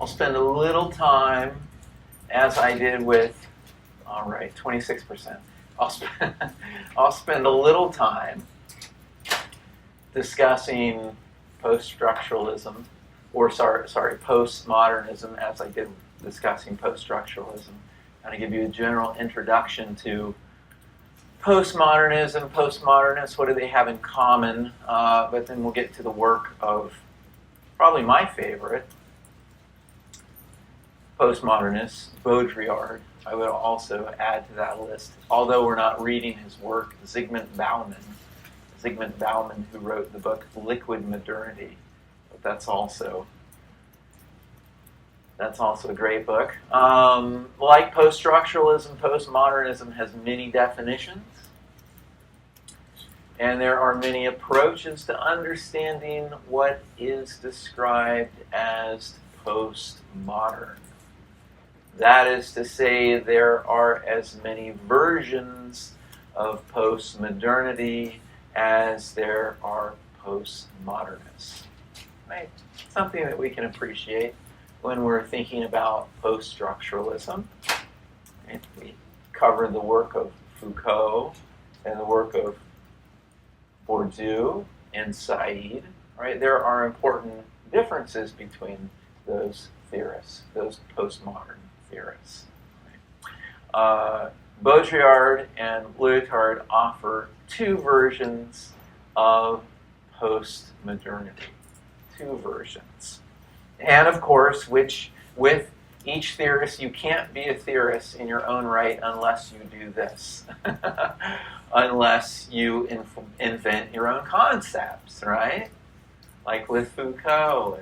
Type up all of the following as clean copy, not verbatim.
I'll spend a little time, as I did with, 26%. I'll spend a little time discussing post-structuralism, or postmodernism, as I did discussing post-structuralism. I'm going to give you a general introduction to postmodernism, postmodernists, what do they have in common, but then we'll get to the work of probably my favorite postmodernist, Baudrillard. I would also add to that list, although we're not reading his work, Zygmunt Bauman, who wrote the book Liquid Modernity. But that's also a great book. Like post-structuralism, postmodernism has many definitions, and there are many approaches to understanding what is described as postmodern. That is to say, there are as many versions of postmodernity as there are postmodernists. Right? Something that we can appreciate when we're thinking about post-structuralism. Right? We covered the work of Foucault and the work of Bourdieu and Said. Right? There are important differences between those theorists, those postmodern theorists. Baudrillard and Lyotard offer two versions of postmodernity. Two versions. And of course, which with each theorist, you can't be a theorist in your own right unless you do this. Unless you invent your own concepts, right? Like with Foucault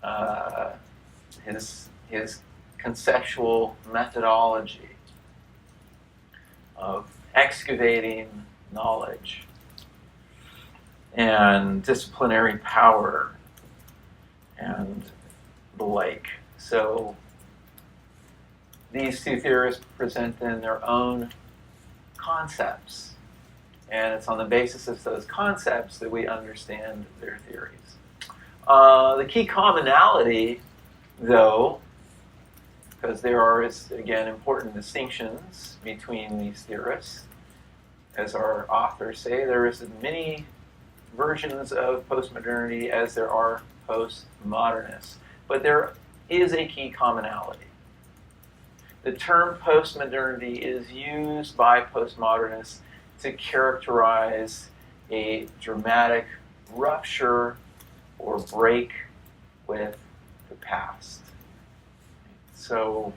and his conceptual methodology of excavating knowledge and disciplinary power and the like. So these two theorists present then their own concepts, and it's on the basis of those concepts that we understand their theories. The key commonality, though, because there are, again, important distinctions between these theorists. As our authors say, there is as many versions of postmodernity as there are postmodernists. But there is a key commonality. The term postmodernity is used by postmodernists to characterize a dramatic rupture or break with the past. So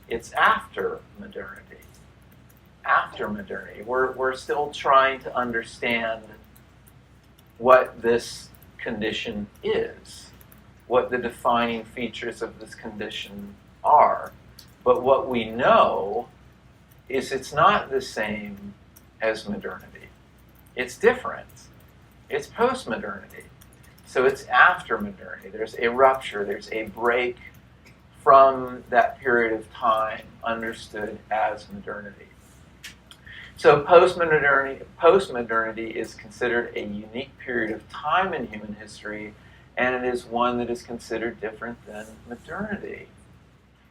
it's after modernity. After modernity. We're still trying to understand what this condition is, what the defining features of this condition are. But what we know is it's not the same as modernity. It's different. It's post-modernity. So it's after modernity. There's a rupture, there's a break from that period of time understood as modernity. So postmodernity is considered a unique period of time in human history, and it is one that is considered different than modernity.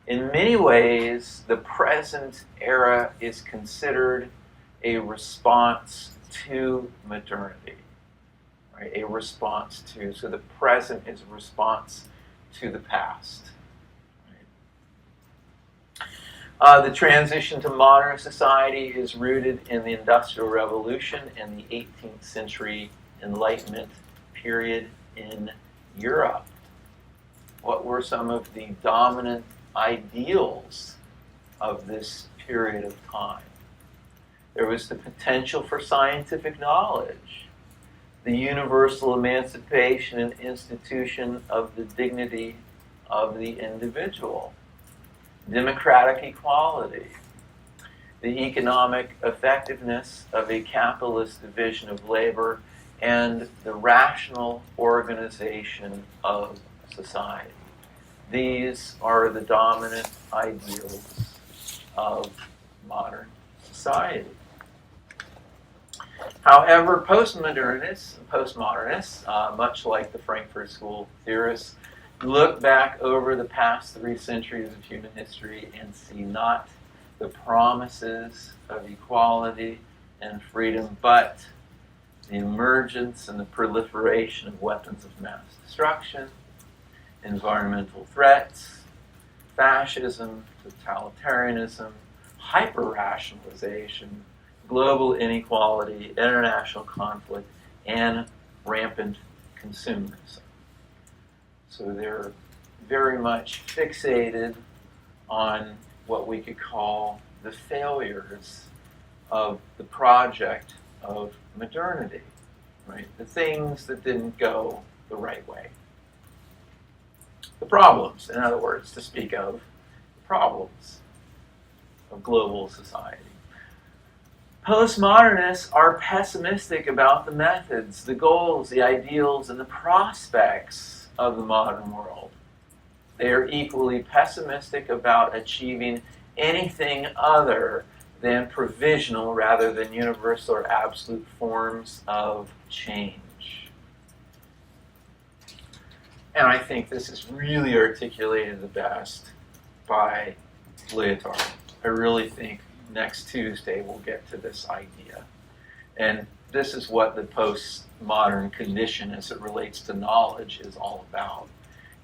In many ways, the present era is considered a response to modernity. Right? A response to, so the present is a response to the past. The transition to modern society is rooted in the Industrial Revolution and the 18th century Enlightenment period in Europe. What were some of the dominant ideals of this period of time? There was the potential for scientific knowledge, the universal emancipation and institution of the dignity of the individual, democratic equality, the economic effectiveness of a capitalist division of labor, and the rational organization of society. These are the dominant ideals of modern society. However, postmodernists, much like the Frankfurt School theorists, look back over the past 3 centuries of human history and see not the promises of equality and freedom, but the emergence and the proliferation of weapons of mass destruction, environmental threats, fascism, totalitarianism, hyper-rationalization, global inequality, international conflict, and rampant consumerism. So they're very much fixated on what we could call the failures of the project of modernity, right? The things that didn't go the right way. The problems, in other words, to speak of, the problems of global society. Postmodernists are pessimistic about the methods, the goals, the ideals, and the prospects of the modern world. They are equally pessimistic about achieving anything other than provisional rather than universal or absolute forms of change. And I think this is really articulated the best by Lyotard. I really think next Tuesday we'll get to this idea. And this is what the postmodern condition as it relates to knowledge is all about.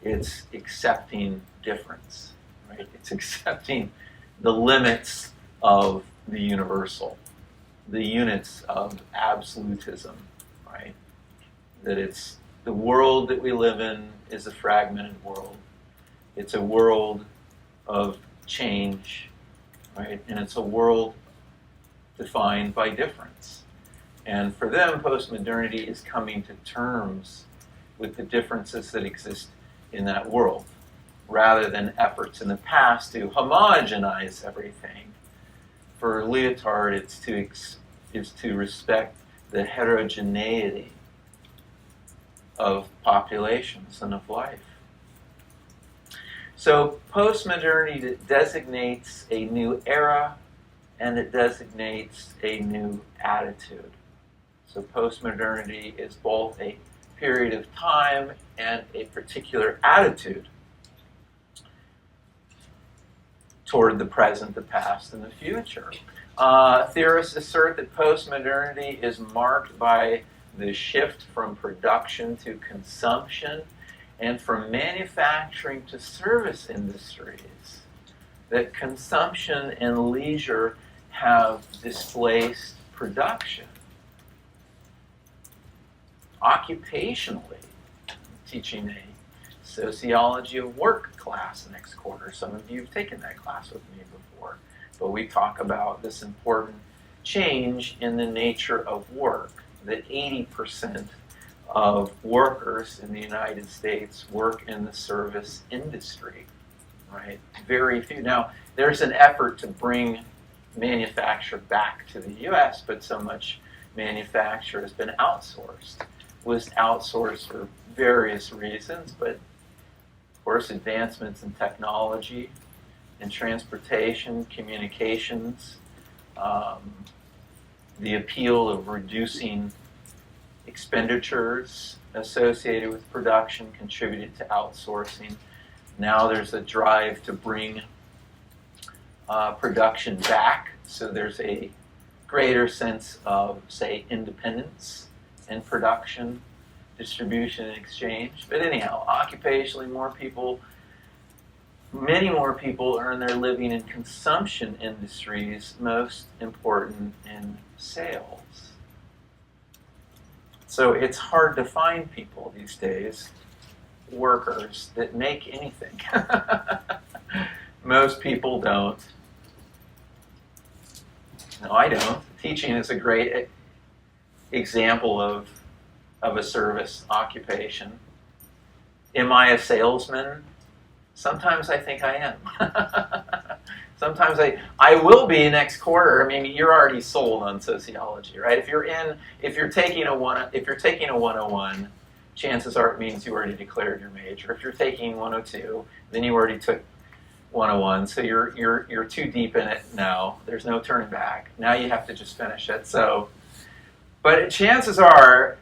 It's accepting difference, right? It's accepting the limits of the universal, the units of absolutism, right? That it's the world that we live in is a fragmented world. It's a world of change, right? And it's a world defined by difference. And for them, postmodernity is coming to terms with the differences that exist in that world, rather than efforts in the past to homogenize everything. For Lyotard, it's to respect the heterogeneity of populations and of life. So postmodernity designates a new era and it designates a new attitude. So postmodernity is both a period of time and a particular attitude toward the present, the past, and the future. Theorists assert that postmodernity is marked by the shift from production to consumption and from manufacturing to service industries, that consumption and leisure have displaced production. Occupationally, I'm teaching a sociology of work class next quarter. Some of you have taken that class with me before, but we talk about this important change in the nature of work, that 80% of workers in the United States work in the service industry, right? Very few. Now, there's an effort to bring manufacture back to the U.S., but so much manufacture has been outsourced. Was outsourced for various reasons, but of course advancements in technology, in transportation, communications, the appeal of reducing expenditures associated with production contributed to outsourcing. Now there's a drive to bring production back, so there's a greater sense of, say, independence in production, distribution, and exchange. But anyhow, occupationally, many more people earn their living in consumption industries, most important in sales. So it's hard to find people these days, workers, that make anything. Most people don't. No, I don't. Teaching is a great example of a service occupation. Am I a salesman? Sometimes I think I am. Sometimes I will be next quarter. I mean, you're already sold on sociology, right? If you're taking a 101, chances are it means you already declared your major. If you're taking 102, then you already took 101, so you're too deep in it now. There's no turning back. Now you have to just finish it. So, but chances are,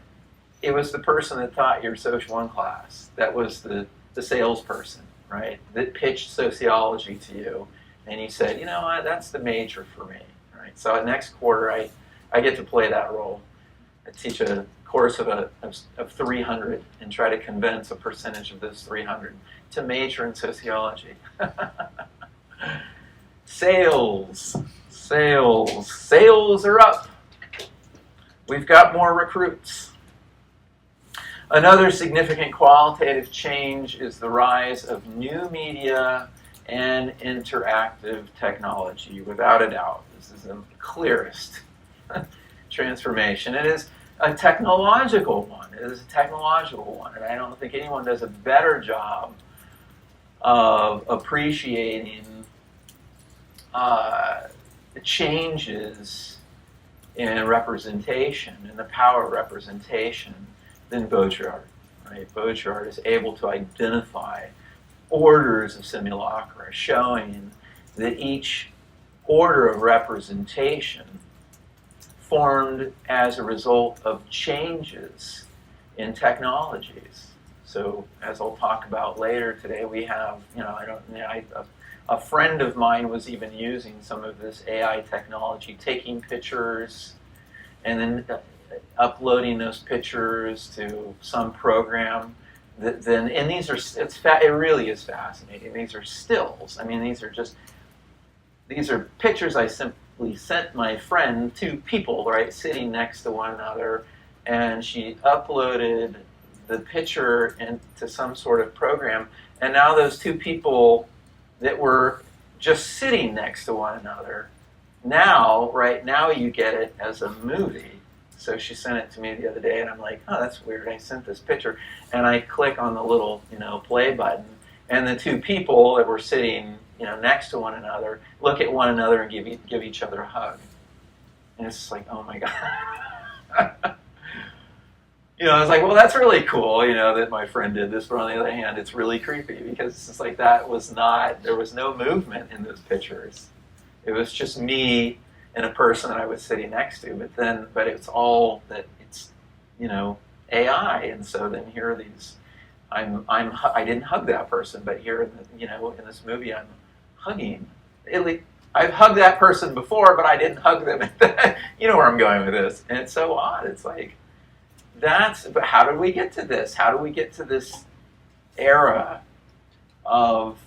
it was the person that taught your Social 1 class that was the the salesperson, right, that pitched sociology to you, and you said, you know what, that's the major for me, right? So next quarter, I get to play that role. I teach a course of 300 and try to convince a percentage of those 300 to major in sociology. Sales are up. We've got more recruits. Another significant qualitative change is the rise of new media and interactive technology, without a doubt. This is the clearest transformation. It is a technological one. It is a technological one, and I don't think anyone does a better job of appreciating the changes in representation and the power of representation than Baudrillard. Right? Baudrillard is able to identify orders of simulacra, showing that each order of representation formed as a result of changes in technologies. So, as I'll talk about later today, we have, a friend of mine was even using some of this AI technology, taking pictures and then uploading those pictures to some program. And these are, it really is fascinating. These are stills. I mean, these are pictures I simply sent my friend, two people, right, sitting next to one another, and she uploaded the picture into some sort of program, and now those two people that were just sitting next to one another, now you get it as a movie. So she sent it to me the other day, and I'm like, oh, that's weird. I sent this picture, and I click on the little, play button, and the two people that were sitting, next to one another look at one another and give each other a hug, and it's just like, oh my god. I was like, well, that's really cool, that my friend did this, but on the other hand, it's really creepy because it's just like there was no movement in those pictures. It was just me and a person that I was sitting next to, but it's all that it's, AI, and so then here are these, I didn't hug that person, but here, in this movie, I'm hugging. I've hugged that person before, but I didn't hug them. You know where I'm going with this, and it's so odd. It's like, but how did we get to this? How do we get to this era of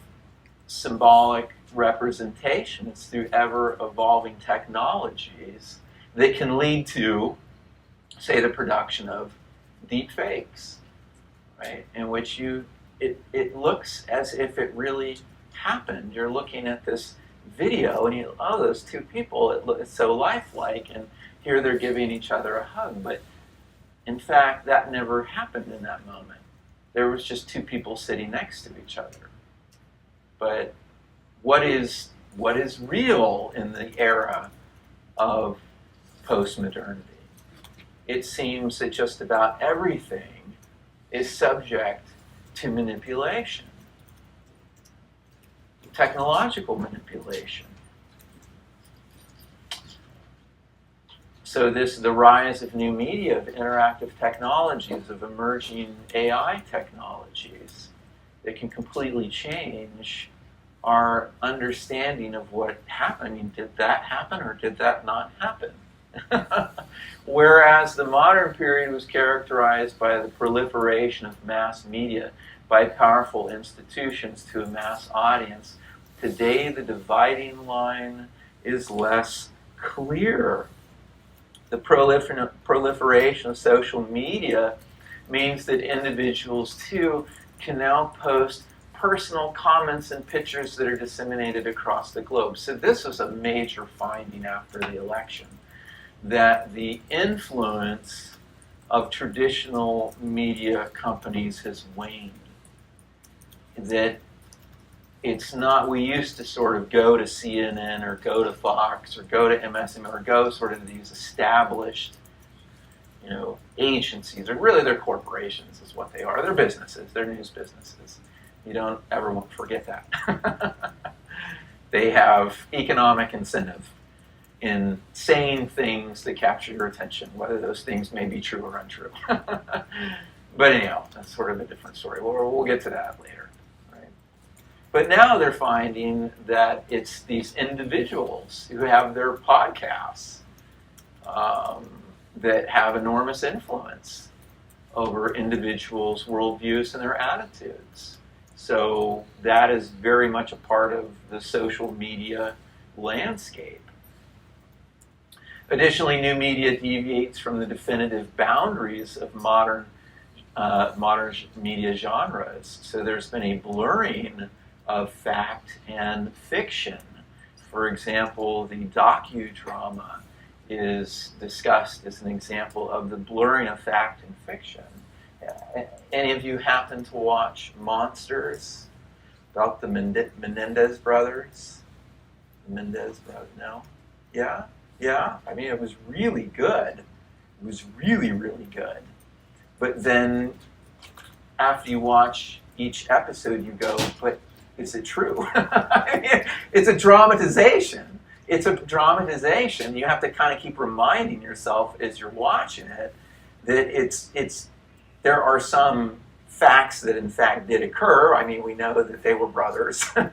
symbolic representation? It's through ever-evolving technologies that can lead to, say, the production of deep fakes, right? In which it looks as if it really happened. You're looking at this video and those two people, it's so lifelike, and here they're giving each other a hug, but in fact, that never happened in that moment. There was just two people sitting next to each other. But what is real in the era of postmodernity? It seems that just about everything is subject to manipulation, technological manipulation. So the rise of new media, of interactive technologies, of emerging AI technologies that can completely change our understanding of what happened. I mean, did that happen or did that not happen? Whereas the modern period was characterized by the proliferation of mass media by powerful institutions to a mass audience, today the dividing line is less clear. The proliferation of social media means that individuals, too, can now post personal comments and pictures that are disseminated across the globe. So this was a major finding after the election, that the influence of traditional media companies has waned. That it's not, we used to sort of go to CNN or go to Fox or go to MSM or go sort of these established, agencies, or really they're corporations is what they are. They're businesses, they're news businesses. You don't ever want to forget that. They have economic incentive in saying things that capture your attention, whether those things may be true or untrue. But anyhow, that's sort of a different story. We'll get to that later. But now they're finding that it's these individuals who have their podcasts that have enormous influence over individuals' worldviews and their attitudes. So that is very much a part of the social media landscape. Additionally, new media deviates from the definitive boundaries of modern media genres. So there's been a blurring of fact and fiction. For example, the docudrama is discussed as an example of the blurring of fact and fiction. Any of you happen to watch Monsters about the Menendez brothers? Mendez brothers, no? Yeah? Yeah? I mean, it was really good. It was really, really good. But then after you watch each episode, you go, but is it true? I mean, it's a dramatization. It's a dramatization. You have to kind of keep reminding yourself as you're watching it that there are some facts that in fact did occur. I mean, we know that they were brothers. We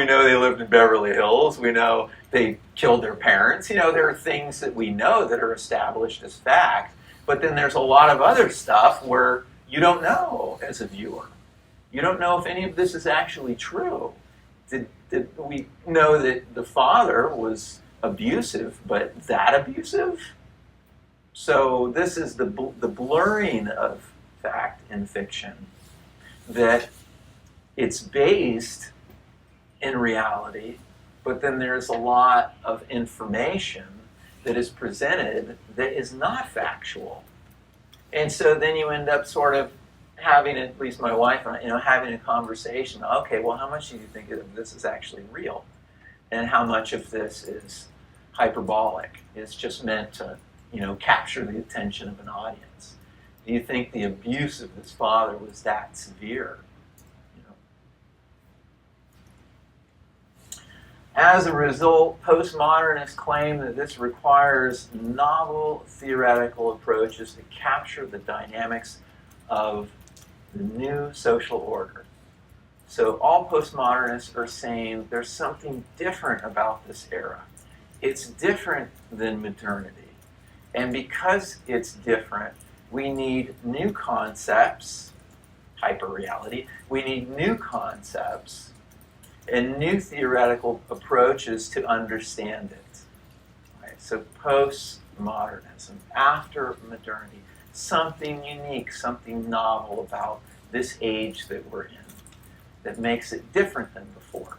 know they lived in Beverly Hills. We know they killed their parents. There are things that we know that are established as fact. But then there's a lot of other stuff where you don't know as a viewer. You don't know if any of this is actually true. Did we know that the father was abusive, but that abusive? So this is the blurring of fact and fiction, that it's based in reality, but then there's a lot of information that is presented that is not factual. And so then you end up sort of having, at least my wife and I, having a conversation. Okay, well, how much do you think of this is actually real? And how much of this is hyperbolic? It's just meant to, capture the attention of an audience. Do you think the abuse of this father was that severe? As a result, postmodernists claim that this requires novel theoretical approaches to capture the dynamics of the new social order. So all postmodernists are saying there's something different about this era. It's different than modernity. And because it's different, we need new concepts, hyperreality. We need new concepts and new theoretical approaches to understand it. Right? So postmodernism, after modernity, something unique, something novel about this age that we're in that makes it different than before.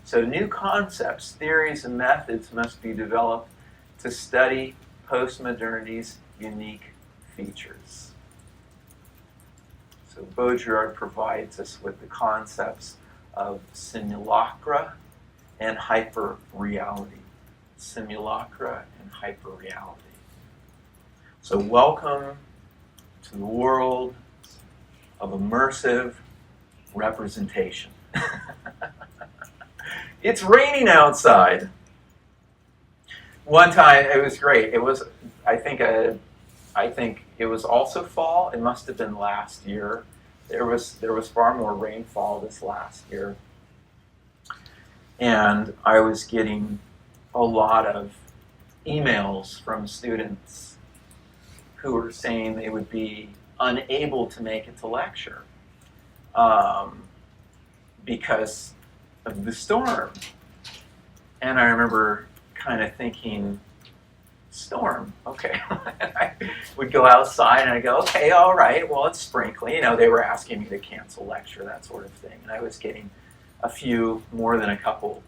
So new concepts, theories, and methods must be developed to study postmodernity's unique features. So Baudrillard provides us with the concepts of simulacra and hyperreality. Simulacra and hyperreality. So welcome to the world of immersive representation. It's raining outside. One time, it was great. It was, I think it was also fall. It must have been last year. There was far more rainfall this last year. And I was getting a lot of emails from students who were saying they would be unable to make it to lecture because of the storm. And I remember kind of thinking, storm, okay. I would go outside and I go, okay, all right, well, it's sprinkling. They were asking me to cancel lecture, that sort of thing. And I was getting more than a couple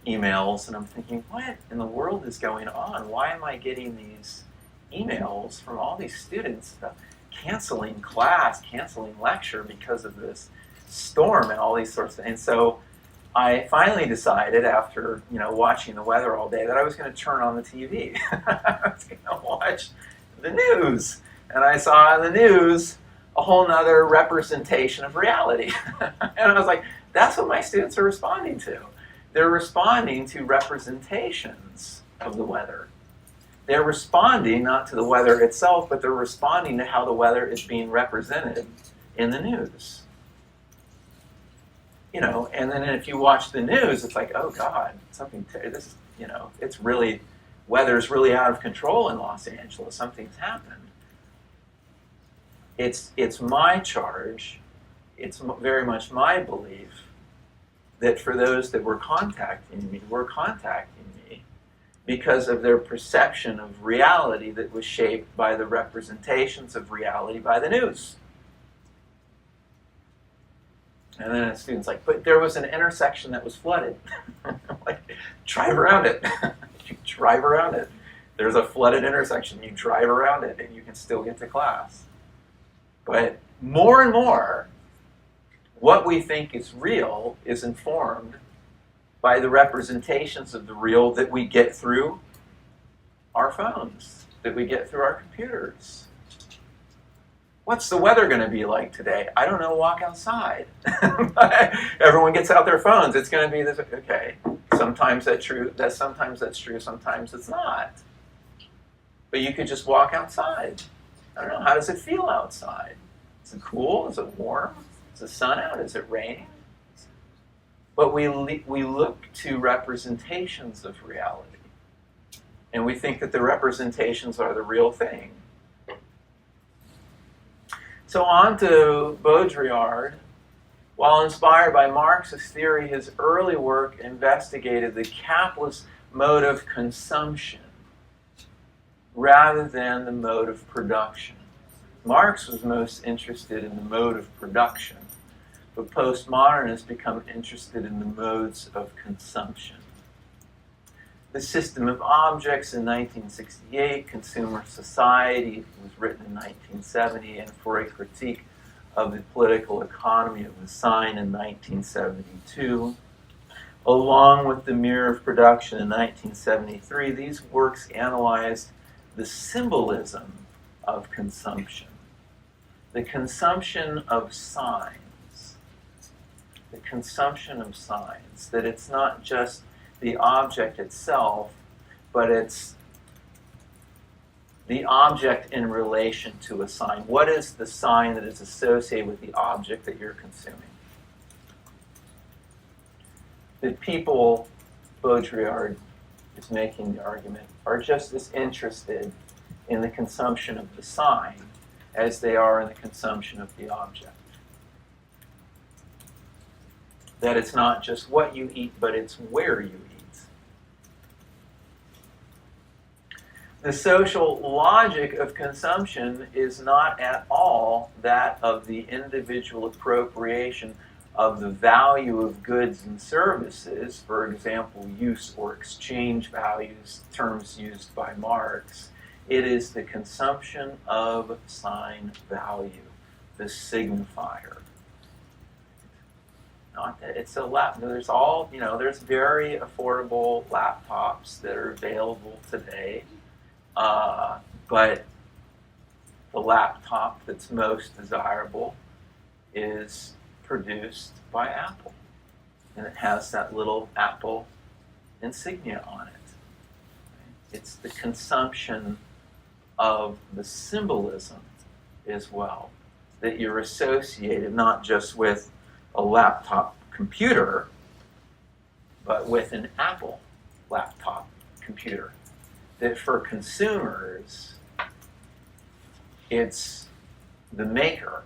emails, and I'm thinking, what in the world is going on? Why am I getting these emails from all these students about canceling class, canceling lecture because of this storm and all these sorts of things? And so I finally decided, after watching the weather all day, that I was going to turn on the TV. I was going to watch the news, and I saw on the news a whole nother representation of reality. And I was like, that's what my students are responding to. They're responding to representations of the weather. They're responding not to the weather itself, but they're responding to how the weather is being represented in the news. and then if you watch the news, it's like, oh God, this is, it's really, weather's really out of control in Los Angeles. Something's happened. It's my charge. It's very much my belief that for those that were contacting me because of their perception of reality that was shaped by the representations of reality by the news. And then a student's like, but there was an intersection that was flooded. Like, drive around it. You drive around it. There's a flooded intersection. You drive around it and you can still get to class. But more and more, what we think is real is informed by the representations of the real that we get through our phones, that we get through our computers. What's the weather going to be like today? I don't know, walk outside. Everyone gets out their phones. It's going to be this, okay. Sometimes that's true, sometimes it's not. But you could just walk outside. I don't know, how does it feel outside? Is it cool? Is it warm? Is the sun out? Is it raining? But we look to representations of reality. And we think that the representations are the real thing. So on to Baudrillard. While inspired by Marxist theory, his early work investigated the capitalist mode of consumption rather than the mode of production. Marx was most interested in the mode of production, but postmodernists become interested in the modes of consumption. The System of Objects in 1968, Consumer Society was written in 1970, and For a Critique of the Political Economy of the Sign in 1972. Along with The Mirror of Production in 1973, these works analyzed the symbolism of consumption, the consumption of signs, that it's not just the object itself, but it's the object in relation to a sign. What is the sign that is associated with the object that you're consuming? The people, Baudrillard is making the argument, are just as interested in the consumption of the sign as they are in the consumption of the object. That it's not just what you eat, but it's where you eat. The social logic of consumption is not at all that of the individual appropriation of the value of goods and services, for example, use or exchange values, terms used by Marx. It is the consumption of sign value, the signifier. Not that it's there's there's very affordable laptops that are available today. But the laptop that's most desirable is produced by Apple. And it has that little Apple insignia on it. It's the consumption of the symbolism as well, that you're associated not just with a laptop computer, but with an Apple laptop computer. That for consumers, it's the maker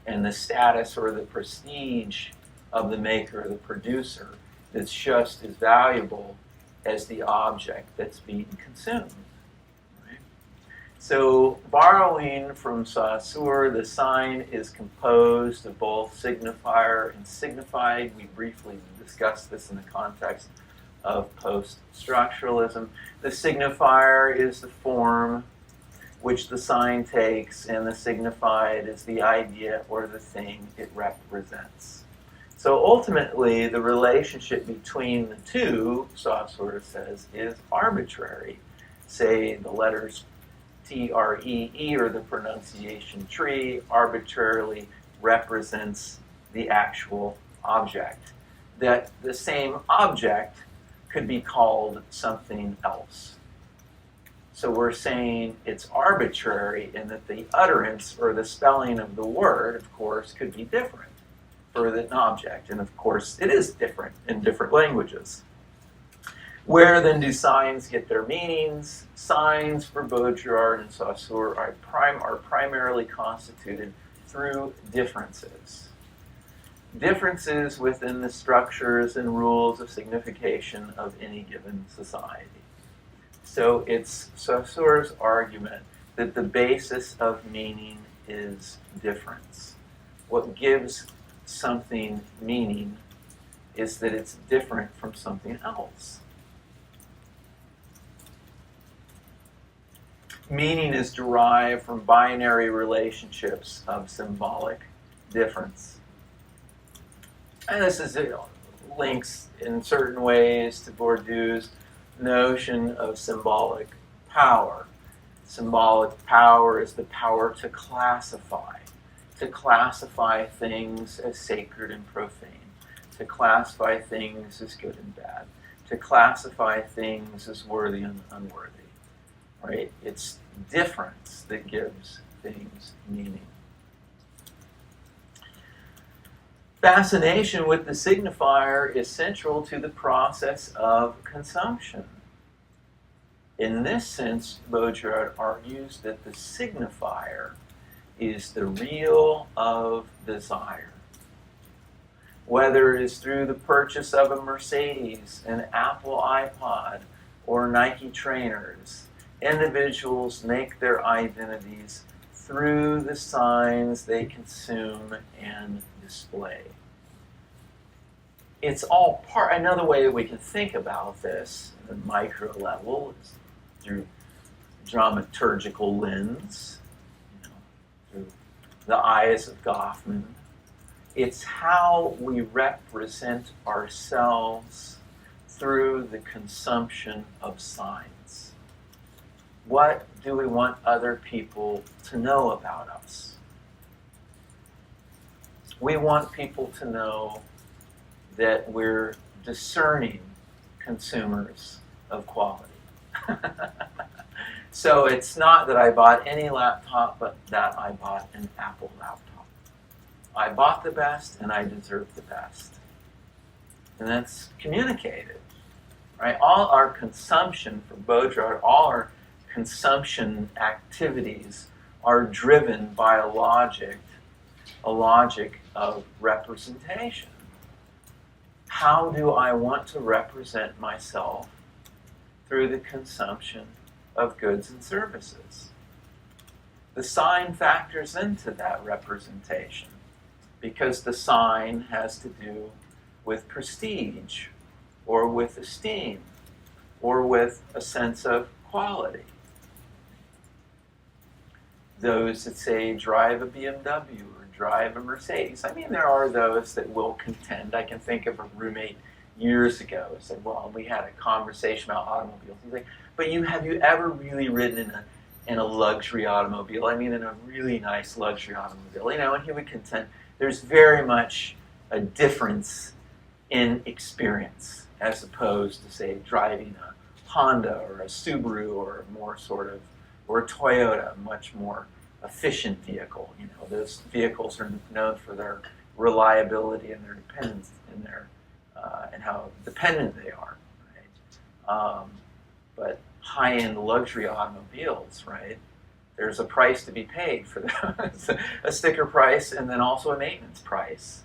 and the status or the prestige of the maker or the producer that's just as valuable as the object that's being consumed. Right? So, borrowing from Saussure, the sign is composed of both signifier and signified. We briefly discussed this in the context of post-structuralism. The signifier is the form which the sign takes, and the signified is the idea or the thing it represents. So ultimately, the relationship between the two, Saussure says, is arbitrary. Say the letters T-R-E-E or the pronunciation tree arbitrarily represents the actual object. That the same object could be called something else. So we're saying it's arbitrary in that the utterance or the spelling of the word, of course, could be different. for an object. And of course, it is different in different languages. Where then do signs get their meanings? Signs for Baudrillard and Saussure are primarily constituted through differences. Differences within the structures and rules of signification of any given society. So it's Saussure's argument that the basis of meaning is difference. What gives something meaning is that it's different from something else. Meaning is derived from binary relationships of symbolic difference. And this is links in certain ways to Bourdieu's notion of symbolic power. Symbolic power is the power to classify things as sacred and profane, to classify things as good and bad, to classify things as worthy and unworthy. Right? It's difference that gives things meaning. Fascination with the signifier is central to the process of consumption. In this sense, Baudrillard argues that the signifier is the real of desire. Whether it is through the purchase of a Mercedes, an Apple iPod, or Nike trainers, individuals make their identities through the signs they consume and display. It's all part. Another way that we can think about this at a micro level is through dramaturgical lens, through the eyes of Goffman. It's how we represent ourselves through the consumption of signs. What do we want other people to know about us? We want people to know that we're discerning consumers of quality. So it's not that I bought any laptop, but that I bought an Apple laptop. I bought the best and I deserve the best. And that's communicated, right? All our consumption for Baudrillard, all our consumption activities are driven by a logic of representation. How do I want to represent myself through the consumption of goods and services? The sign factors into that representation because the sign has to do with prestige or with esteem or with a sense of quality. Those that say drive a BMW or drive a Mercedes, I mean, there are those that will contend. I can think of a roommate years ago who said, well, we had a conversation about automobiles. He's like, but have you ever really ridden in a luxury automobile? I mean, in a really nice luxury automobile. And he would contend there's very much a difference in experience as opposed to, say, driving a Honda or a Subaru or a Toyota, much more efficient vehicle. Those vehicles are known for their reliability and their dependence and how dependent they are. Right? But high-end luxury automobiles, right? There's a price to be paid for them, a sticker price, and then also a maintenance price.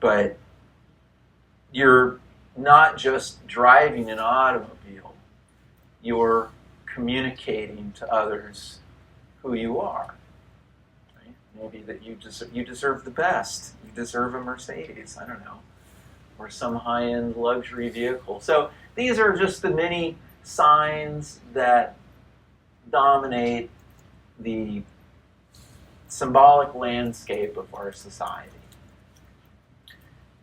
But you're not just driving an automobile; you're communicating to others who you are. Right? Maybe that you deserve the best. You deserve a Mercedes. I don't know, or some high-end luxury vehicle. So these are just the many signs that dominate the symbolic landscape of our society.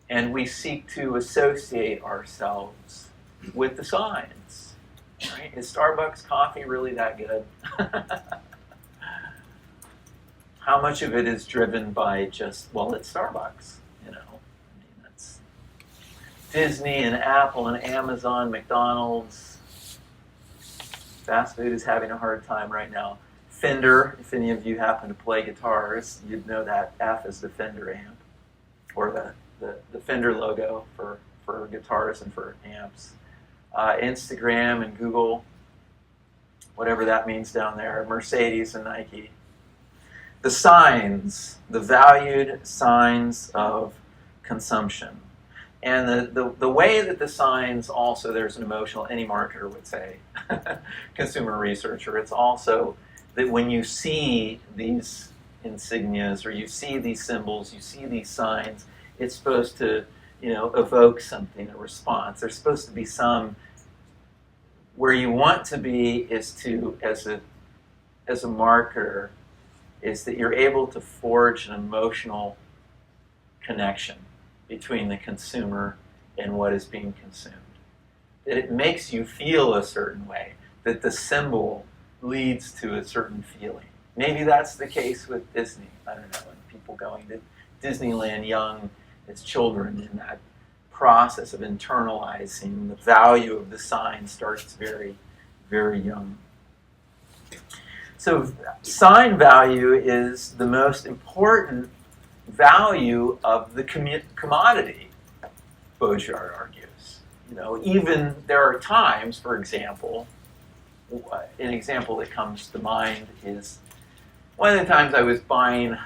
And we seek to associate ourselves with the signs. Right? Is Starbucks coffee really that good? How much of it is driven by just, it's Starbucks, that's Disney and Apple and Amazon, McDonald's. Fast food is having a hard time right now. Fender, if any of you happen to play guitars, you'd know that F is the Fender amp. or the Fender logo for guitars and for amps. Instagram and Google, whatever that means down there, Mercedes and Nike. The signs, the valued signs of consumption. And the way that the signs also, there's an emotional, any marketer would say, consumer researcher, it's also that when you see these insignias or you see these symbols, you see these signs, it's supposed to, evoke something, a response. There's supposed to be some, where you want to be is to, as a marketer, is that you're able to forge an emotional connection between the consumer and what is being consumed. That it makes you feel a certain way, that the symbol leads to a certain feeling. Maybe that's the case with Disney. I don't know, and people going to Disneyland young as children, in that process of internalizing the value of the sign starts very, very young. So sign value is the most important value of the commodity, Baudrillard argues. Even there are times, for example, an example that comes to mind is one of the times I was buying,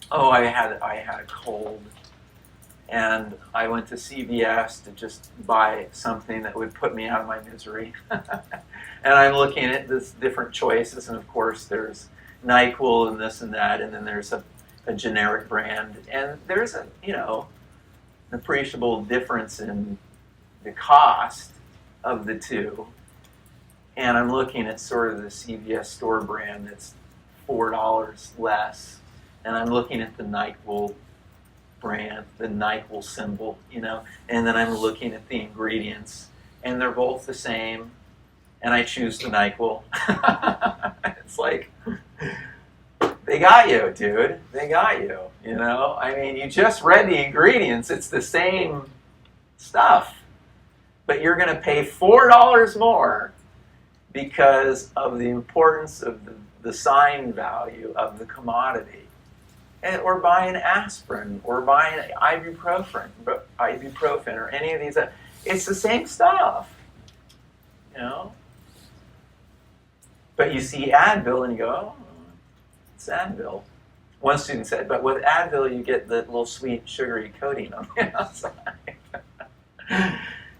I had a cold, and I went to CVS to just buy something that would put me out of my misery. And I'm looking at this different choices, and of course there's NyQuil and this and that, and then there's a generic brand, and there's an appreciable difference in the cost of the two. And I'm looking at sort of the CVS store brand that's $4 less, and I'm looking at the NyQuil brand, the NyQuil symbol, and then I'm looking at the ingredients, and they're both the same, and I choose the NyQuil. It's like, they got you, dude. They got you, I mean, you just read the ingredients. It's the same stuff, but you're going to pay $4 more because of the importance of the sign value of the commodity. Or buying aspirin, or buying ibuprofen, or any of these. It's the same stuff, But you see Advil and you go, oh, it's Advil. One student said, but with Advil you get the little sweet, sugary coating on the outside.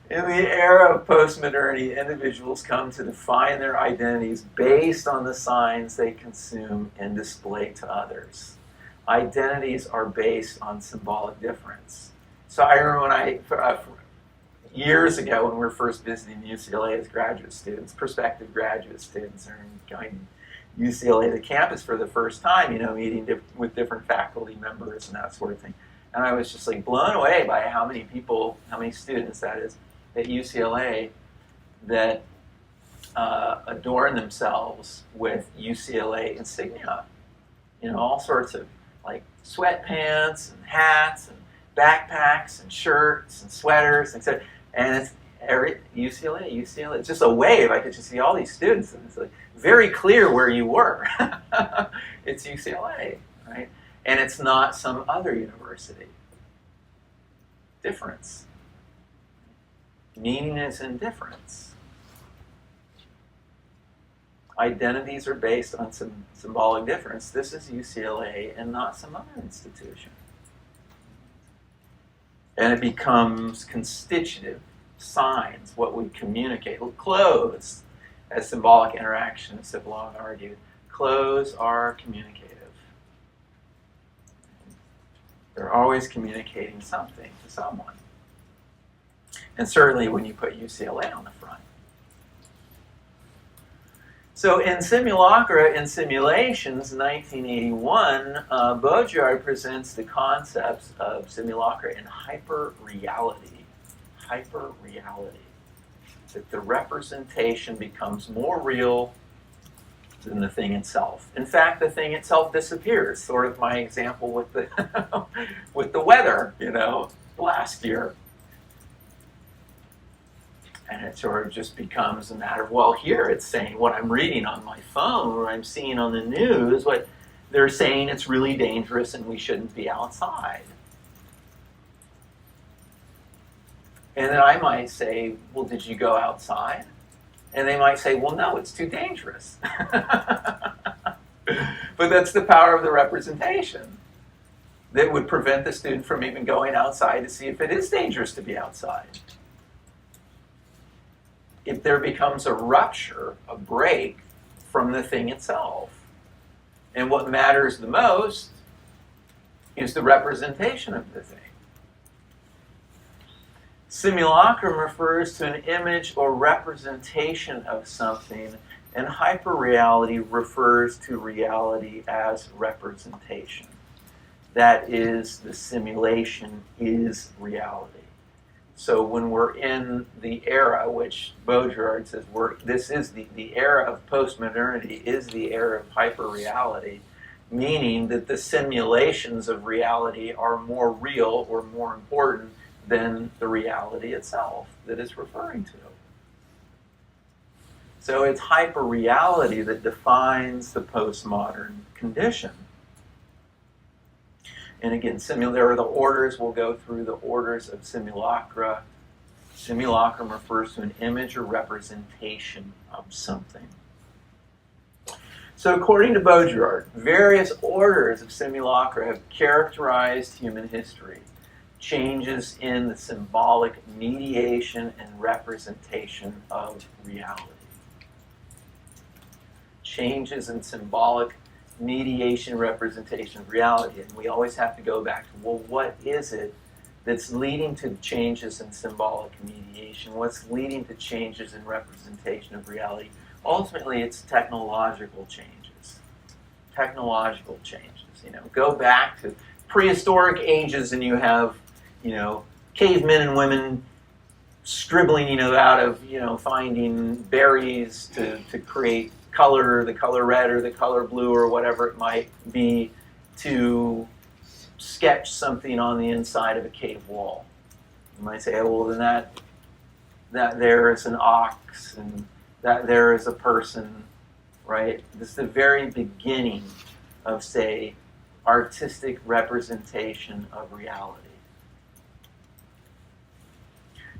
In the era of postmodernity, individuals come to define their identities based on the signs they consume and display to others. Identities are based on symbolic difference. So I remember years ago when we were first visiting UCLA as graduate students, prospective graduate students, are going to UCLA, the campus for the first time, meeting with different faculty members and that sort of thing. And I was just like blown away by how many students that is at UCLA that adorn themselves with UCLA insignia. All sorts of like sweatpants and hats and backpacks and shirts and sweaters, etc. And it's UCLA. It's just a wave. I could just see all these students, and it's like very clear where you were. It's UCLA, right? And it's not some other university. Difference. Meaning is in difference. Identities are based on some symbolic difference. This is UCLA and not some other institution. And it becomes constitutive signs, what we communicate. Clothes, as symbolic interaction, as Cipollone argued, clothes are communicative. They're always communicating something to someone. And certainly when you put UCLA on the front. So in Simulacra and Simulations, 1981, Baudrillard presents the concepts of simulacra and hyper-reality. Hyper-reality. That the representation becomes more real than the thing itself. In fact, the thing itself disappears. Sort of my example with the with the weather, last year. And it sort of just becomes a matter of, well, here it's saying what I'm reading on my phone or I'm seeing on the news, what they're saying it's really dangerous and we shouldn't be outside. And then I might say, well, did you go outside? And they might say, well, no, it's too dangerous. But that's the power of the representation that would prevent the student from even going outside to see if it is dangerous to be outside. If there becomes a rupture, a break from the thing itself. And what matters the most is the representation of the thing. Simulacrum refers to an image or representation of something, and hyperreality refers to reality as representation. That is, the simulation is reality. So when we're in the era, which Baudrillard says this is the era of postmodernity, is the era of hyperreality, meaning that the simulations of reality are more real or more important than the reality itself that it's referring to. So it's hyperreality that defines the postmodern condition. And again, there are the orders. We'll go through the orders of simulacra. Simulacrum refers to an image or representation of something. So according to Baudrillard, various orders of simulacra have characterized human history. Changes in the symbolic mediation and representation of reality. Changes in symbolic mediation, representation of reality. And we always have to go back to, well, what is it that's leading to changes in symbolic mediation? What's leading to changes in representation of reality? Ultimately, it's technological changes. Technological changes. Go back to prehistoric ages and you have, cavemen and women scribbling, out of, finding berries to create color, the color red or the color blue or whatever it might be, to sketch something on the inside of a cave wall. You might say, oh, well, then that there is an ox and that there is a person, right? This is the very beginning of, say, artistic representation of reality.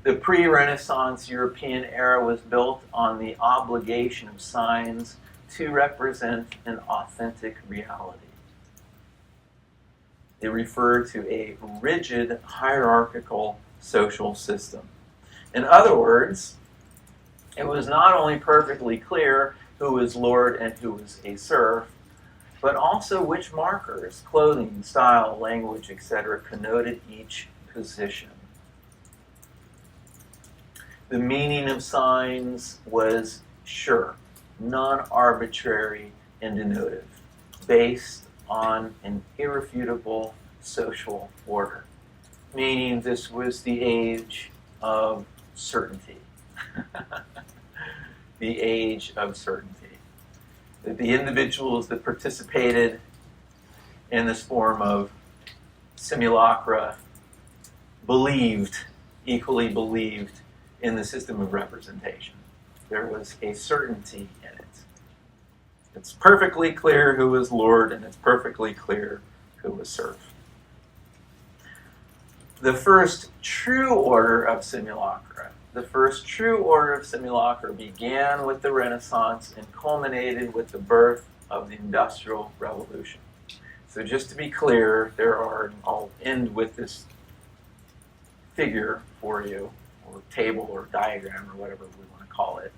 The pre-Renaissance European era was built on the obligation of signs to represent an authentic reality. They refer to a rigid, hierarchical social system. In other words, it was not only perfectly clear who was lord and who was a serf, but also which markers, clothing, style, language, etc., connoted each position. The meaning of signs was sure, non-arbitrary and denotive, based on an irrefutable social order, meaning this was the age of certainty. The age of certainty. That the individuals that participated in this form of simulacra equally believed in the system of representation. There was a certainty in it. It's perfectly clear who was lord and it's perfectly clear who was serf. The first true order of simulacra began with the Renaissance and culminated with the birth of the Industrial Revolution. So just to be clear, I'll end with this figure for you, or table or diagram or whatever we want to call it.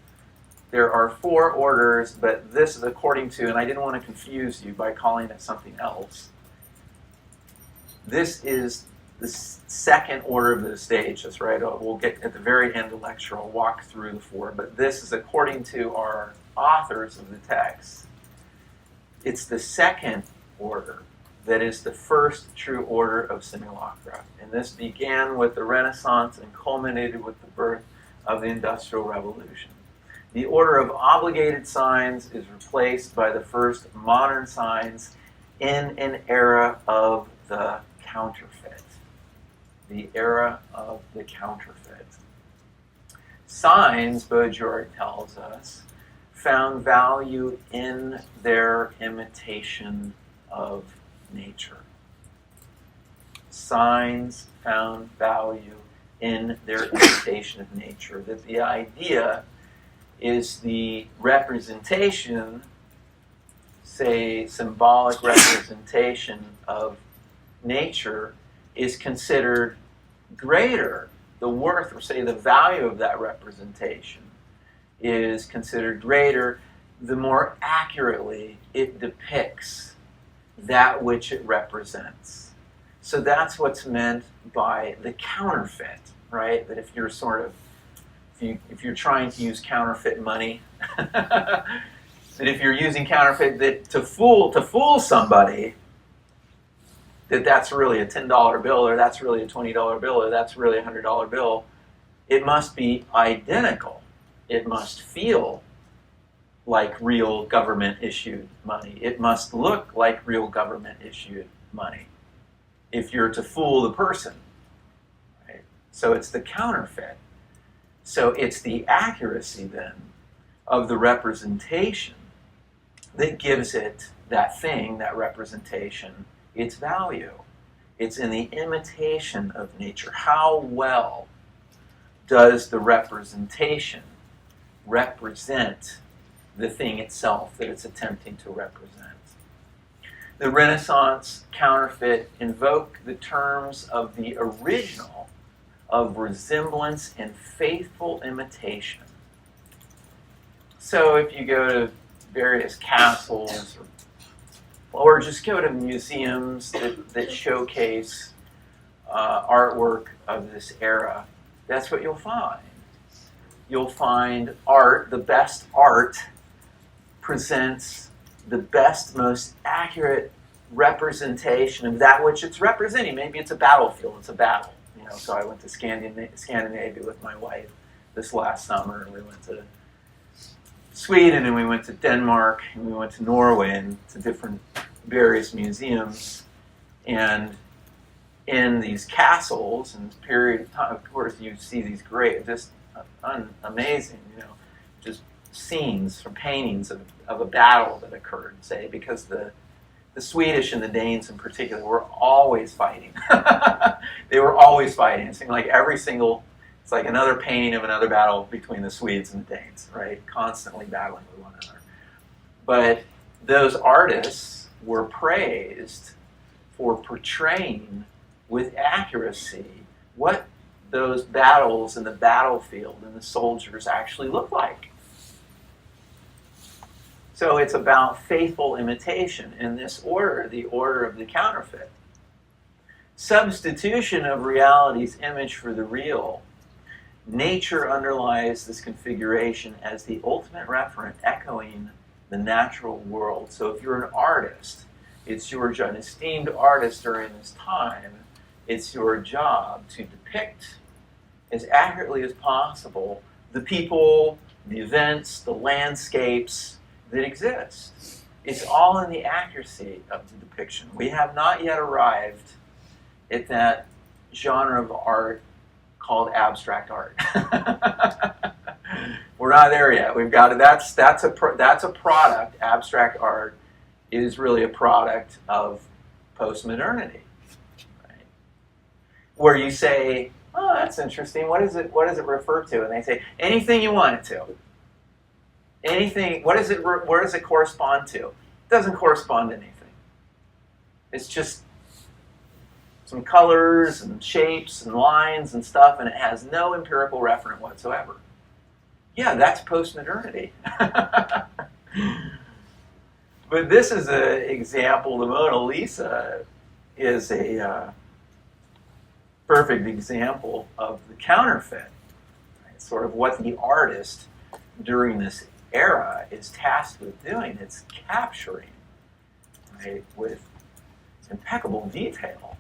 There are 4 orders, but this is according to, and I didn't want to confuse you by calling it something else. This is the second order of the stage. That's right. We'll get at the very end of the lecture. I'll walk through the 4, but this is according to our authors of the text. It's the second order that is the first true order of simulacra. And this began with the Renaissance and culminated with the birth of the Industrial Revolution. The order of obligated signs is replaced by the first modern signs in an era of the counterfeit. The era of the counterfeit. Signs, Baudrillard tells us, found value in their imitation of nature. Signs found value in their imitation of nature. That the idea is the representation, say, symbolic representation of nature is considered greater. The worth, or say the value of that representation is considered greater the more accurately it depicts that which it represents. So that's what's meant by the counterfeit, right? That if you're sort of, if you're trying to use counterfeit money, that if you're using counterfeit that to fool somebody, that's really a $10 bill, or that's really a $20 bill, or that's really a $100 bill, it must be identical. It must feel like real government-issued money. It must look like real government-issued money if you're to fool the person. Right? So it's the counterfeit. So it's the accuracy, then, of the representation that gives it, that thing, that representation, its value. It's in the imitation of nature. How well does the representation represent the thing itself that it's attempting to represent? The Renaissance counterfeit invoke the terms of the original of resemblance and faithful imitation. So if you go to various castles or just go to museums that showcase artwork of this era, that's what you'll find. You'll find art, the best art presents the best, most accurate representation of that which it's representing. Maybe it's a battlefield, it's a battle. So I went to Scandinavia with my wife this last summer, and we went to Sweden, and we went to Denmark, and we went to Norway, and to different various museums. And in these castles, in this period of time, of course, you see these great, just amazing, just scenes from paintings of a battle that occurred, say, because the Swedish and the Danes in particular were always fighting. They were always fighting. It seemed like it's like another painting of another battle between the Swedes and the Danes, right? Constantly battling with one another. But those artists were praised for portraying with accuracy what those battles and the battlefield and the soldiers actually look like. So it's about faithful imitation in this order, the order of the counterfeit. Substitution of reality's image for the real. Nature underlies this configuration as the ultimate referent, echoing the natural world. So if you're an artist, it's your job, an esteemed artist during this time, it's your job to depict as accurately as possible the people, the events, the landscapes that exist. It's all in the accuracy of the depiction. We have not yet arrived at that genre of art called abstract art. We're not there yet. We've got to, that's a product. Abstract art is really a product of postmodernity, right? Where you say, "Oh, that's interesting. What does it refer to?" And they say, "Anything you want it to." Anything. Where does it correspond to? It doesn't correspond to anything. It's just some colors and shapes and lines and stuff, and it has no empirical referent whatsoever. Yeah, that's postmodernity. But this is an example. The Mona Lisa is a perfect example of the counterfeit. Right? Sort of what the artist during this era is tasked with doing. It's capturing, right, with impeccable detail,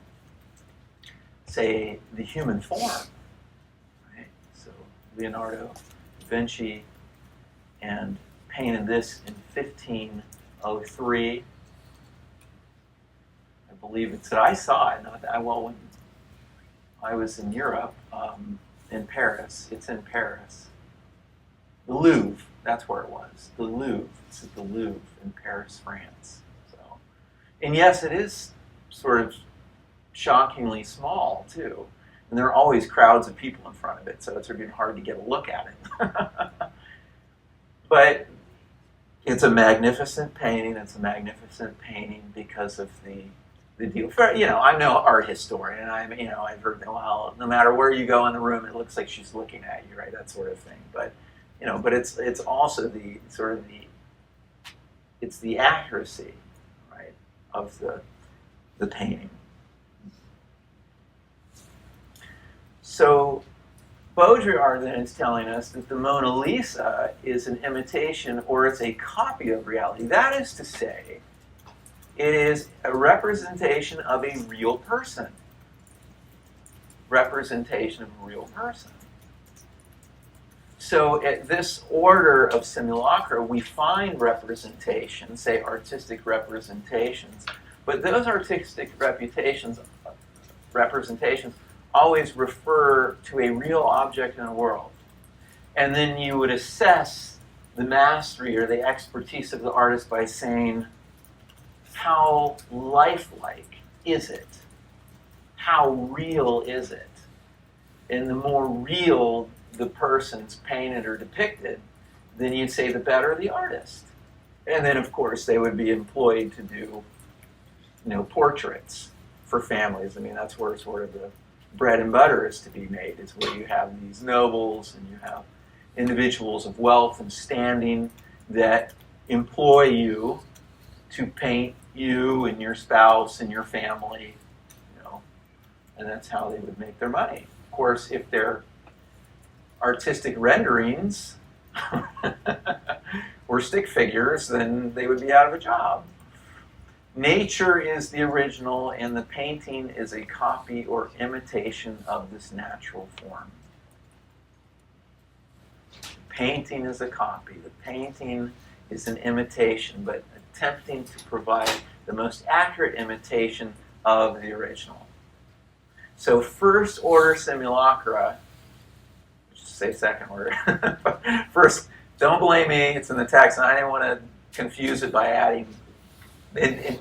say, the human form. Right? So Leonardo da Vinci and painted this in 1503. I believe it's that I saw it. Not that well when I was in Europe, in Paris. It's in Paris. The Louvre. That's where it was. The Louvre. This is the Louvre in Paris, France. So, and yes, it is sort of shockingly small too. And there are always crowds of people in front of it, so it's really hard to get a look at it. But it's a magnificent painting. It's a magnificent painting because of the deal. For, I'm no art historian, and I've heard that, well, no matter where you go in the room, it looks like she's looking at you, right? That sort of thing. But but it's also the sort of it's the accuracy, right, of the painting. So Baudrillard then is telling us that the Mona Lisa is an imitation, or it's a copy of reality. That is to say, it is a representation of a real person. Representation of a real person. So at this order of simulacra, we find representations, say artistic representations, but those artistic representations always refer to a real object in the world. And then you would assess the mastery or the expertise of the artist by saying, how lifelike is it? How real is it? And the more real the person's painted or depicted, then you'd say the better the artist. And then, of course, they would be employed to do, portraits for families. I mean, that's where sort of the bread and butter is to be made, is where you have these nobles and you have individuals of wealth and standing that employ you to paint you and your spouse and your family, and that's how they would make their money. Of course, if they're artistic renderings or stick figures, then they would be out of a job. Nature is the original, and the painting is a copy or imitation of this natural form. The painting is a copy. The painting is an imitation, but attempting to provide the most accurate imitation of the original. So first order simulacra, just say second order. First, don't blame me, it's in the text, and I didn't want to confuse it by adding in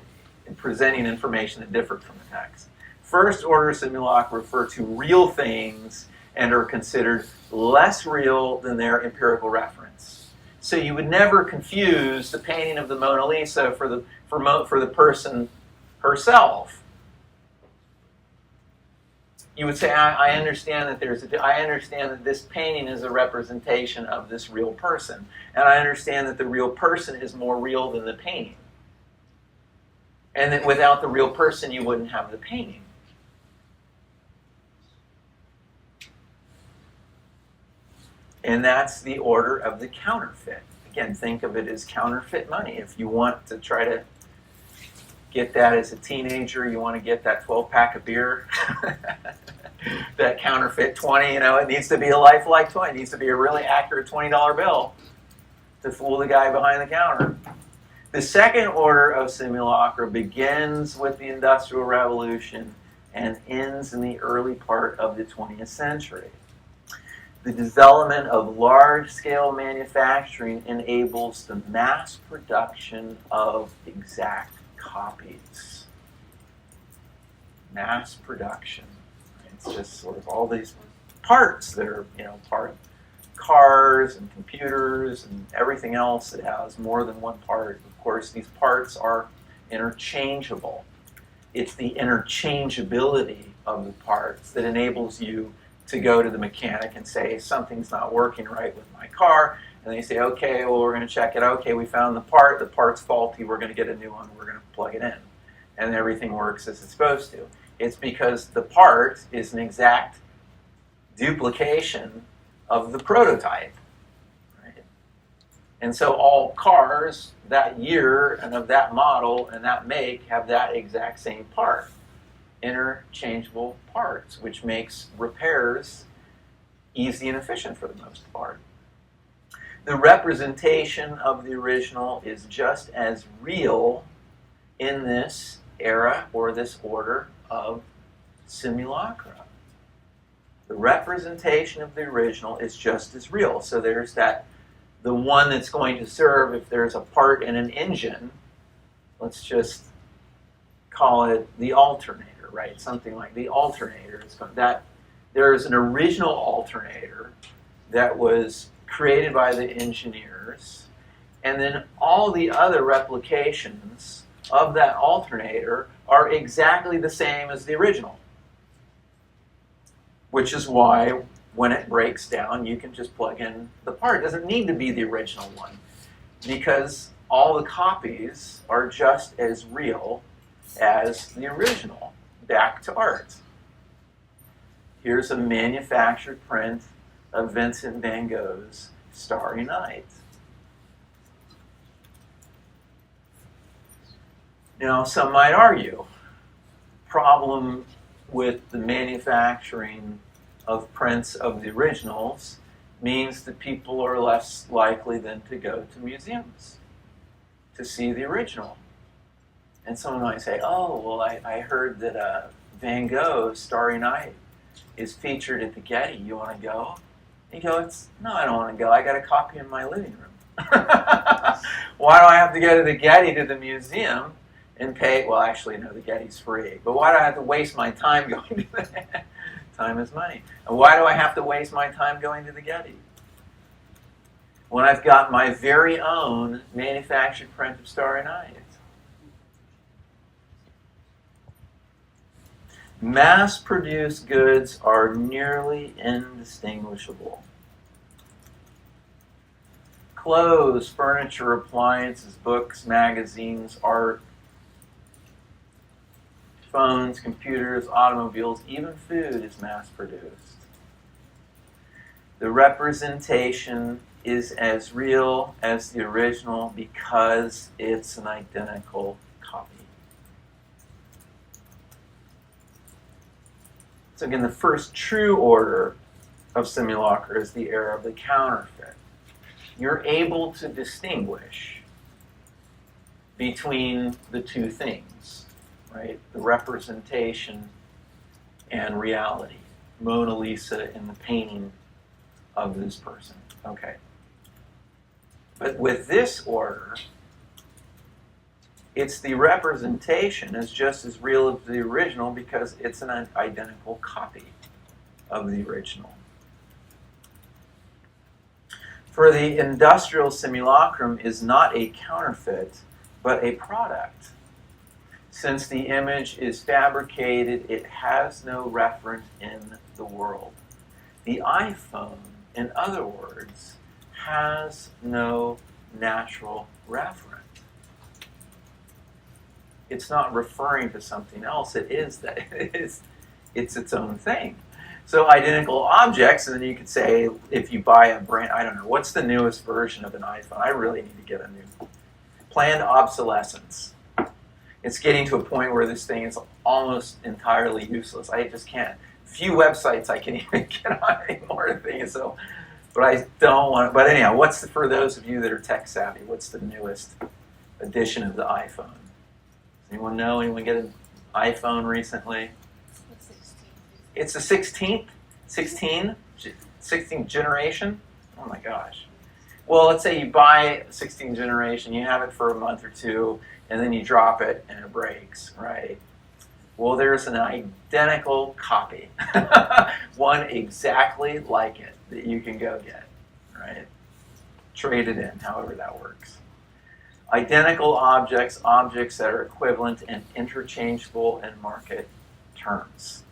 presenting information that differed from the text. First order simulacra refer to real things and are considered less real than their empirical reference. So you would never confuse the painting of the Mona Lisa for the person herself. You would say, I understand that I understand that this painting is a representation of this real person, and I understand that the real person is more real than the painting. And that without the real person, you wouldn't have the painting. And that's the order of the counterfeit. Again, think of it as counterfeit money. If you want to try to get that as a teenager, you want to get that 12-pack of beer, that counterfeit 20, it needs to be a lifelike 20. It needs to be a really accurate $20 bill to fool the guy behind the counter. The second order of simulacra begins with the Industrial Revolution and ends in the early part of the 20th century. The development of large-scale manufacturing enables the mass production of exact copies. Mass production. It's just sort of all these parts that are, part of cars and computers and everything else that has more than one part. Of course, these parts are interchangeable. It's the interchangeability of the parts that enables you to go to the mechanic and say, something's not working right with my car. And they say, okay, well, we're going to check it. Okay, we found the part's faulty, we're going to get a new one, we're going to plug it in. And everything works as it's supposed to. It's because the part is an exact duplication of the prototype. Right? And so all cars that year and of that model and that make have that exact same part. Interchangeable parts, which makes repairs easy and efficient for the most part. The representation of the original is just as real in this era or this order of simulacra. The representation of the original is just as real. So there's the one that's going to serve if there's a part in an engine, let's just call it the alternator, right? Something like the alternator. That There's an original alternator that was created by the engineers, and then all the other replications of that alternator are exactly the same as the original. Which is why when it breaks down, you can just plug in the part. It doesn't need to be the original one, because all the copies are just as real as the original. Back to art. Here's a manufactured print of Vincent van Gogh's Starry Night. Now, some might argue, problem with the manufacturing of prints of the originals means that people are less likely than to go to museums to see the original. And someone might say, oh, well, I heard that Van Gogh's Starry Night is featured at the Getty. You want to go? And you go, no, I don't want to go. I got a copy in my living room. Why do I have to go to the Getty, to the museum, and pay? Well, actually, no, the Getty's free. But why do I have to waste my time going to that? Time is money. And why do I have to waste my time going to the Getty when I've got my very own manufactured print of Starry Night? Mass-produced goods are nearly indistinguishable. Clothes, furniture, appliances, books, magazines, art, phones, computers, automobiles, even food is mass-produced. The representation is as real as the original because it's an identical copy. So again, the first true order of simulacra is the era of the counterfeit. You're able to distinguish between the two things, right? The representation and reality. Mona Lisa in the painting of this person. Okay. But with this order, it's the representation is just as real as the original because it's an identical copy of the original. For the industrial simulacrum is not a counterfeit, but a product. Since the image is fabricated, it has no referent in the world. The iPhone, in other words, has no natural referent. It's not referring to something else. It is that it's its own thing. So identical objects, and then you could say if you buy a brand, I don't know, what's the newest version of an iPhone? I really need to get a new. Planned obsolescence. It's getting to a point where this thing is almost entirely useless. I just can't. Few websites I can even get on anymore. So, but I don't want. But anyhow, for those of you that are tech savvy? What's the newest edition of the iPhone? Anyone know? Anyone get an iPhone recently? It's the 16th? 16th generation? Oh my gosh. Well, let's say you buy 16th generation, you have it for a month or two, and then you drop it and it breaks, right? Well, there's an identical copy, one exactly like it that you can go get, right? Trade it in, however that works. Identical objects, objects that are equivalent and interchangeable in market terms.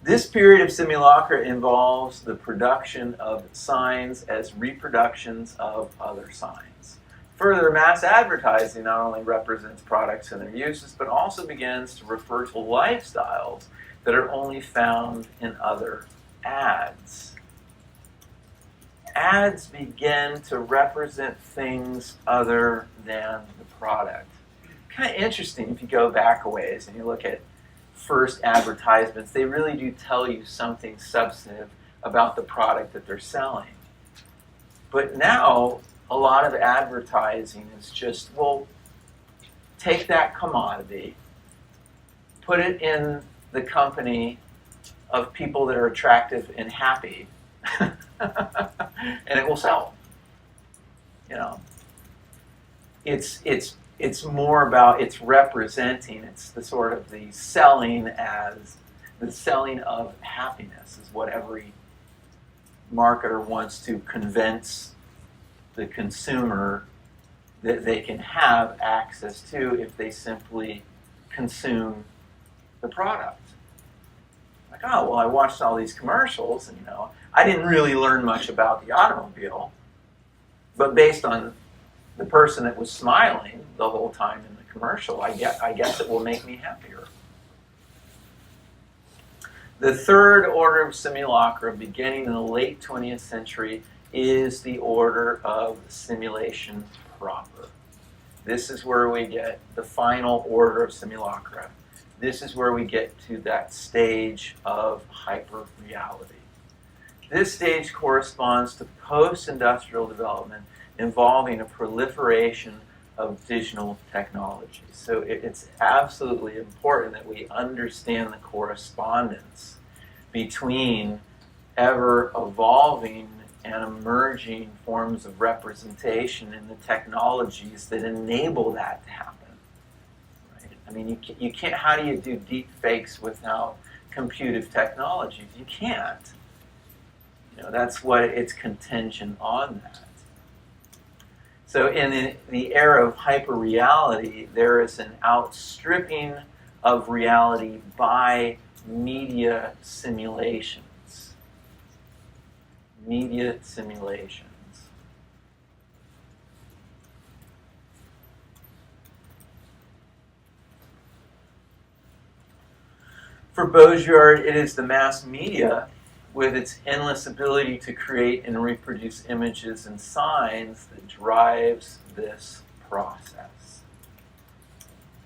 This period of simulacra involves the production of signs as reproductions of other signs. Further, mass advertising not only represents products and their uses, but also begins to refer to lifestyles that are only found in other ads. Ads begin to represent things other than the product. Kind of interesting if you go back a ways and you look at first advertisements, they really do tell you something substantive about the product that they're selling. But now, a lot of advertising is just, well, take that commodity, put it in the company of people that are attractive and happy, and it will sell. You know, it's it's more about it's representing. It's the sort of the selling of happiness is what every marketer wants to convince the consumer that they can have access to if they simply consume the product. Like, oh, well, I watched all these commercials, and I didn't really learn much about the automobile, but based on the person that was smiling the whole time in the commercial, I guess it will make me happier. The third order of simulacra, beginning in the late 20th century, is the order of simulation proper. This is where we get the final order of simulacra. This is where we get to that stage of hyper-reality. This stage corresponds to post-industrial development involving a proliferation of digital technologies. So it's absolutely important that we understand the correspondence between ever-evolving and emerging forms of representation in the technologies that enable that to happen. Right? I mean, you can't. How do you do deep fakes without computive technologies? You can't. That's what it's contingent on that. So in the era of hyperreality, there is an outstripping of reality by media simulations. Media simulations. For Baudrillard, it is the mass media with its endless ability to create and reproduce images and signs that drives this process.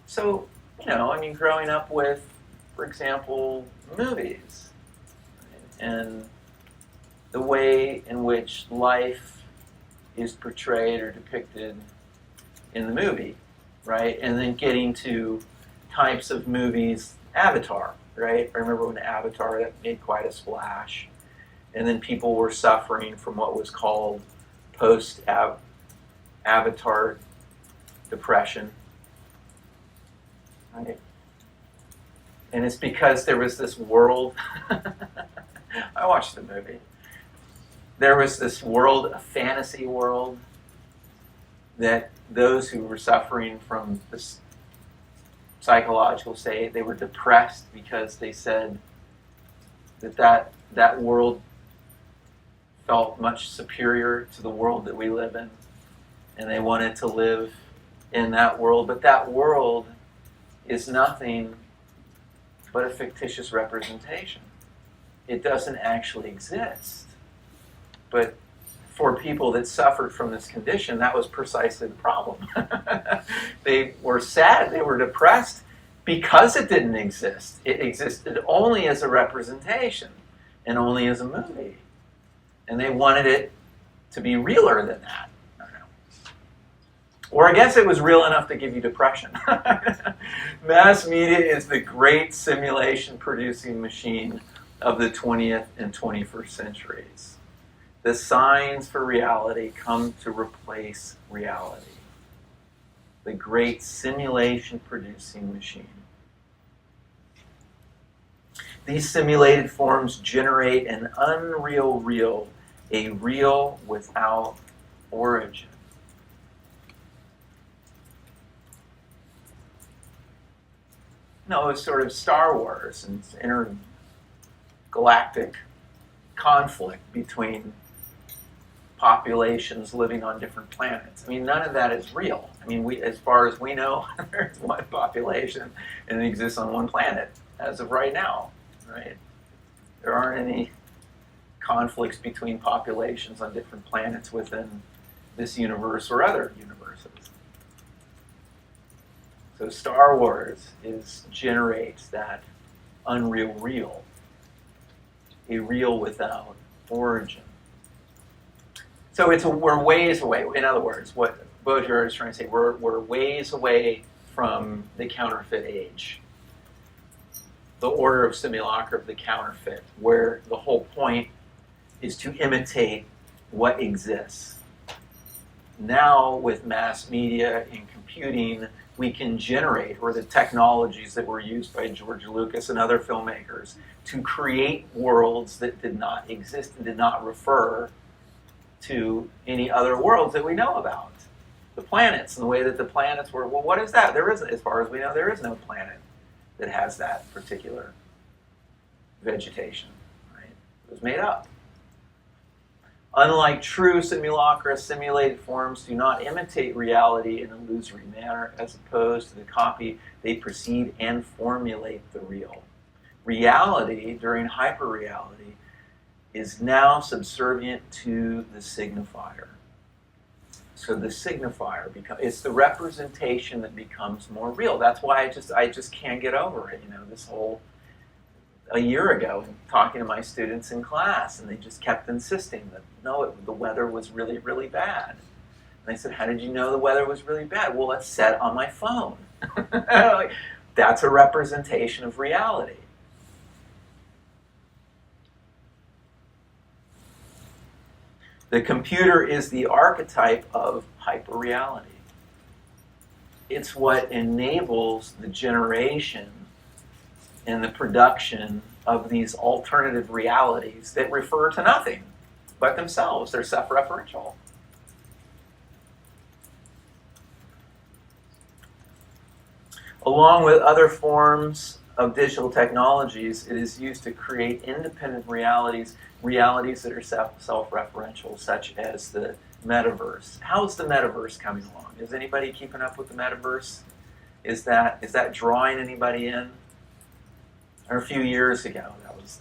So, growing up with, for example, movies, and the way in which life is portrayed or depicted in the movie, right? And then getting to types of movies, Avatar, right? I remember when Avatar, that made quite a splash. And then people were suffering from what was called post-Avatar depression, right? And it's because there was this world, I watched the movie, there was this world, a fantasy world, that those who were suffering from this psychological state, they were depressed because they said that world felt much superior to the world that we live in, and they wanted to live in that world, but that world is nothing but a fictitious representation. It doesn't actually exist. But for people that suffered from this condition, that was precisely the problem. They were sad, they were depressed because it didn't exist. It existed only as a representation and only as a movie. And they wanted it to be realer than that. I don't know. Or I guess it was real enough to give you depression. Mass media is the great simulation producing machine of the 20th and 21st centuries. The signs for reality come to replace reality. The great simulation producing machine. These simulated forms generate an unreal real, a real without origin. No, it's sort of Star Wars and intergalactic conflict between populations living on different planets. I mean, none of that is real. I mean, as far as we know, there's one population and it exists on one planet as of right now, right? There aren't any conflicts between populations on different planets within this universe or other universes. So Star Wars generates that unreal real, a real without origin. So we're ways away. In other words, what Baudrillard is trying to say, we're ways away from the counterfeit age. The order of simulacra of the counterfeit, where the whole point is to imitate what exists. now with mass media and computing, we can generate, or the technologies that were used by George Lucas and other filmmakers to create worlds that did not exist and did not refer to any other worlds that we know about. The planets and the way that the planets were, well, what is that? There isn't, as far as we know, there is no planet that has that particular vegetation, right? It was made up. Unlike true simulacra, simulated forms do not imitate reality in an illusory manner. As opposed to the copy, they perceive and formulate the real. Reality, during hyperreality, is now subservient to the signifier. So the signifier it's the representation that becomes more real. That's why I just can't get over it. This whole a year ago talking to my students in class, and they just kept insisting that no, the weather was really, really bad. And I said, how did you know the weather was really bad? Well, it's set on my phone. That's a representation of reality. The computer is the archetype of hyperreality. It's what enables the generation and the production of these alternative realities that refer to nothing but themselves. They're self-referential. Along with other forms of digital technologies, it is used to create independent realities that are self-referential, such as the metaverse. How's the metaverse coming along? Is anybody keeping up with the metaverse? Is that drawing anybody in? Or a few years ago, that was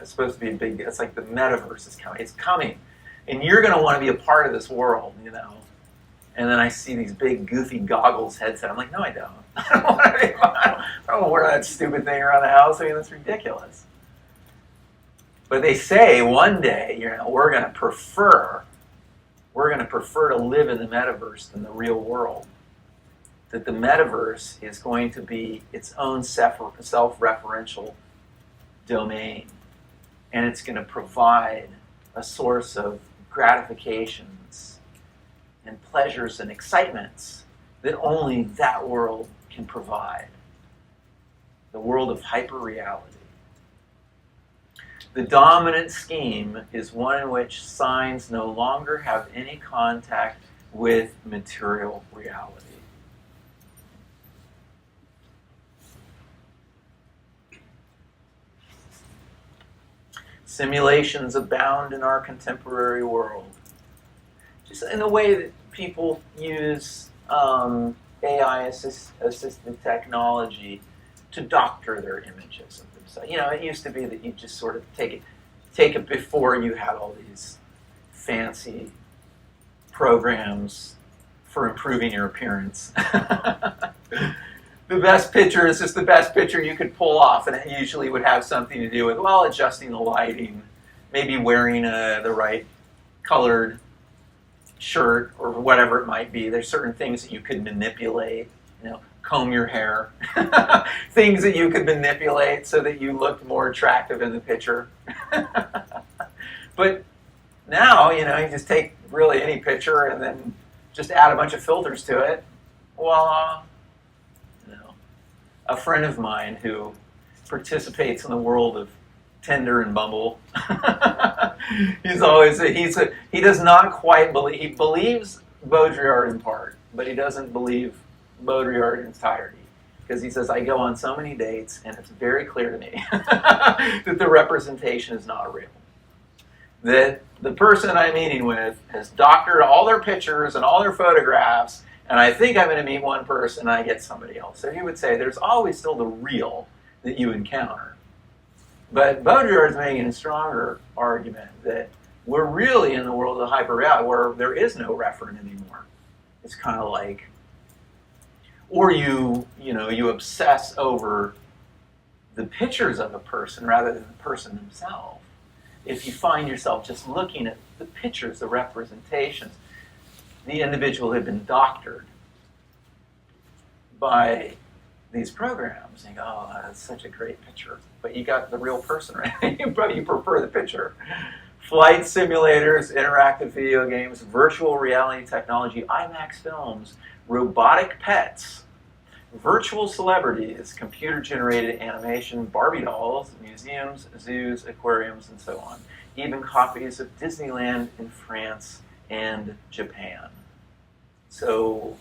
supposed to be a big. It's like the metaverse is coming. It's coming, and you're going to want to be a part of this world, And then I see these big, goofy goggles headset. I'm like, no, I don't. I don't wear that stupid thing around the house. I mean, that's ridiculous. But they say one day, we're going to prefer to live in the metaverse than the real world. That the metaverse is going to be its own self-referential domain. And it's going to provide a source of gratifications and pleasures and excitements that only that world can provide. The world of hyperreality. The dominant scheme is one in which signs no longer have any contact with material reality. Simulations abound in our contemporary world. Just in the way that people use AI-assisted technology to doctor their images of themselves. It used to be that you just sort of take it before you had all these fancy programs for improving your appearance. The best picture is just the best picture you could pull off, and it usually would have something to do with, adjusting the lighting, maybe wearing the right colored shirt or whatever it might be. There's certain things that you could manipulate, comb your hair, things that you could manipulate so that you looked more attractive in the picture. But now, you just take really any picture and then just add a bunch of filters to it. Voila. A friend of mine who participates in the world of Tinder and Bumble, he does not quite believe, he believes Baudrillard in part, but he doesn't believe Baudrillard in entirety. Because he says, I go on so many dates, and it's very clear to me that the representation is not real. That the person I'm meeting with has doctored all their pictures and all their photographs, and I think I'm going to meet one person and I get somebody else. So he would say there's always still the real that you encounter. But Baudrillard is making a stronger argument that we're really in the world of hyperreality where there is no referent anymore. It's kind of like, or you obsess over the pictures of a person rather than the person themselves. If you find yourself just looking at the pictures, the representations, the individual had been doctored by these programs. And you go, oh, that's such a great picture. But you got the real person, right? You prefer the picture. Flight simulators, interactive video games, virtual reality technology, IMAX films, robotic pets, virtual celebrities, computer-generated animation, Barbie dolls, museums, zoos, aquariums, and so on. Even copies of Disneyland in France and Japan. So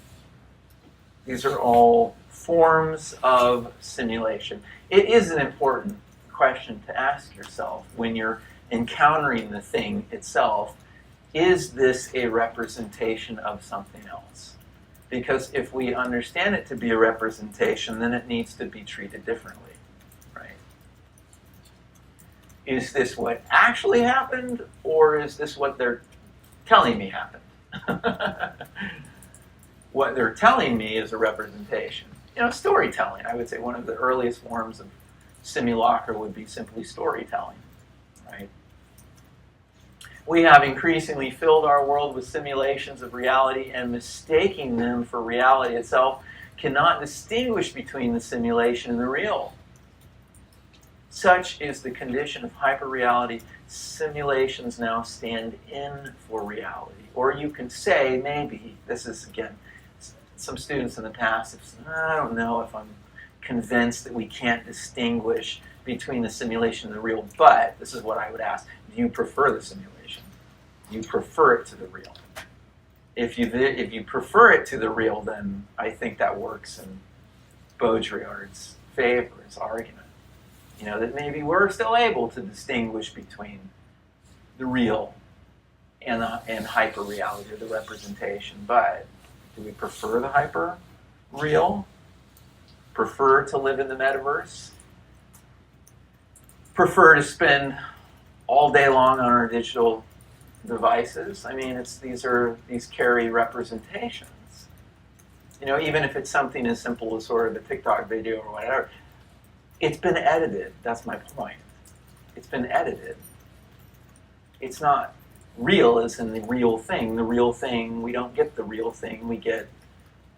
these are all forms of simulation. It is an important question to ask yourself when you're encountering the thing itself. Is this a representation of something else? Because if we understand it to be a representation, then it needs to be treated differently, right? Is this what actually happened, or is this what they're telling me happened? What they're telling me is a representation. Storytelling. I would say one of the earliest forms of simulacra would be simply storytelling, right? We have increasingly filled our world with simulations of reality, and mistaking them for reality itself cannot distinguish between the simulation and the real. Such is the condition of hyperreality. Simulations now stand in for reality. Or you can say, maybe, this is, again, some students in the past have said, I don't know if I'm convinced that we can't distinguish between the simulation and the real, but this is what I would ask. Do you prefer the simulation? Do you prefer it to the real? If you prefer it to the real, then I think that works in Baudrillard's favor, his argument. That maybe we're still able to distinguish between the real and hyper-reality, or the representation, but do we prefer the hyper-real? Prefer to live in the metaverse? Prefer to spend all day long on our digital devices? I mean, these carry representations. Even if it's something as simple as sort of a TikTok video or whatever, it's been edited. That's my point. It's been edited. It's not real as in the real thing. The real thing, we don't get the real thing. We get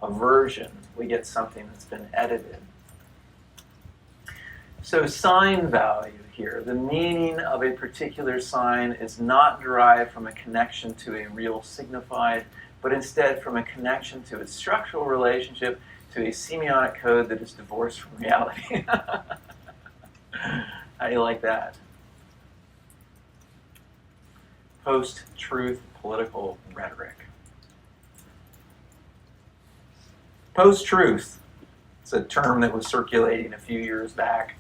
a version. We get something that's been edited. So sign value here. The meaning of a particular sign is not derived from a connection to a real signified, but instead from a connection to its structural relationship to a semiotic code that is divorced from reality. How do you like that? Post-truth political rhetoric. Post-truth, it's a term that was circulating a few years back.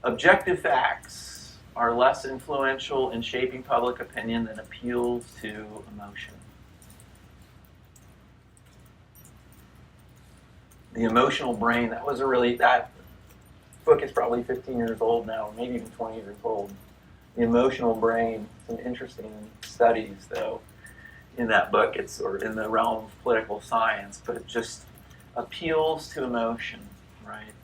Objective facts are less influential in shaping public opinion than appeals to emotion. The emotional brain, that book is probably 15 years old now, maybe even 20 years old. The emotional brain, some interesting studies, though, in that book. It's sort of in the realm of political science, but it just appeals to emotion, right?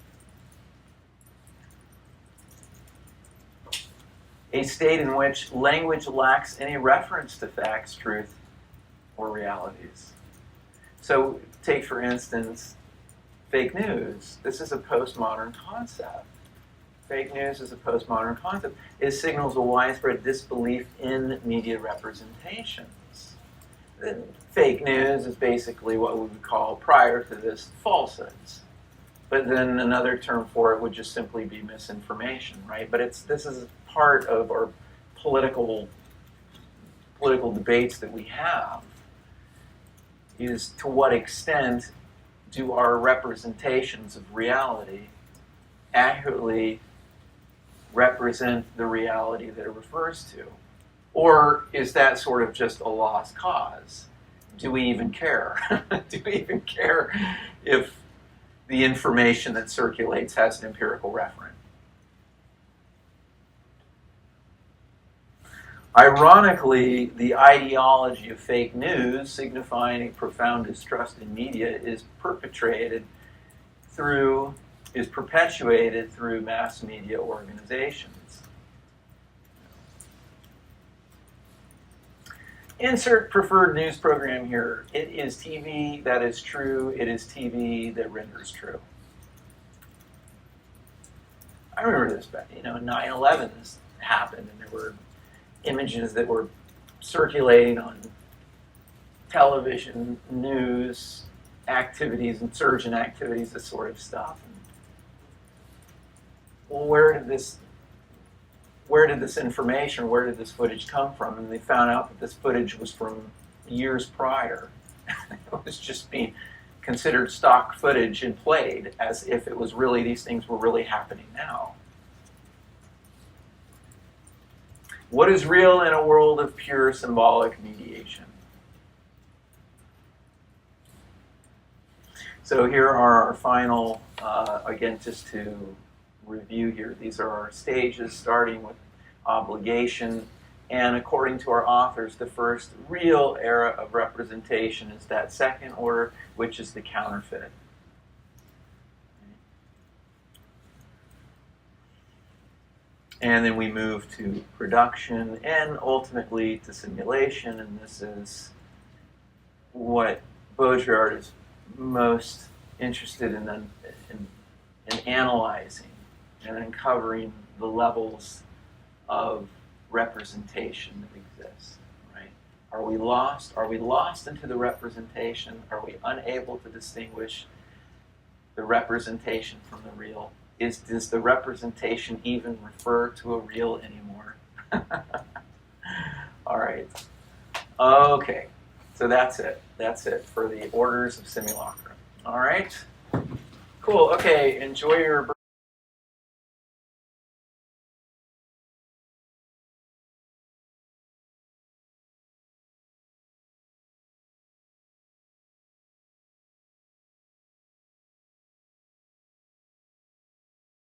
A state in which language lacks any reference to facts, truth, or realities. So take, for instance, fake news. This is a postmodern concept. Fake news is a postmodern concept. It signals a widespread disbelief in media representations. Fake news is basically what we would call, prior to this, falsehoods. But then another term for it would just simply be misinformation, right? But this is part of our political debates that we have, is to what extent do our representations of reality accurately represent the reality that it refers to? Or is that sort of just a lost cause? Do we even care? Do we even care if the information that circulates has an empirical reference? Ironically, the ideology of fake news, signifying a profound distrust in media, is perpetuated through mass media organizations. Insert preferred news program here. It is TV that is true. It is TV that renders true. I remember this back, 9/11 happened, and there were images that were circulating on television, news, activities, insurgent activities, this sort of stuff. And, well, where did this information, where did this footage come from? And they found out that this footage was from years prior. It was just being considered stock footage and played as if it was really, these things were really happening now. What is real in a world of pure symbolic mediation? So here are our final, again, just to review here, these are our stages, starting with obligation. And according to our authors, the first real era of representation is that second order, which is the counterfeit. And then we move to production and ultimately to simulation. And this is what Baudrillard is most interested in analyzing and uncovering the levels of representation that exists, right? Are we lost? Are we lost into the representation? Are we unable to distinguish the representation from the real? Does the representation even refer to a real anymore? All right. Okay. So that's it. That's it for the orders of simulacrum. All right. Cool. Okay. Enjoy your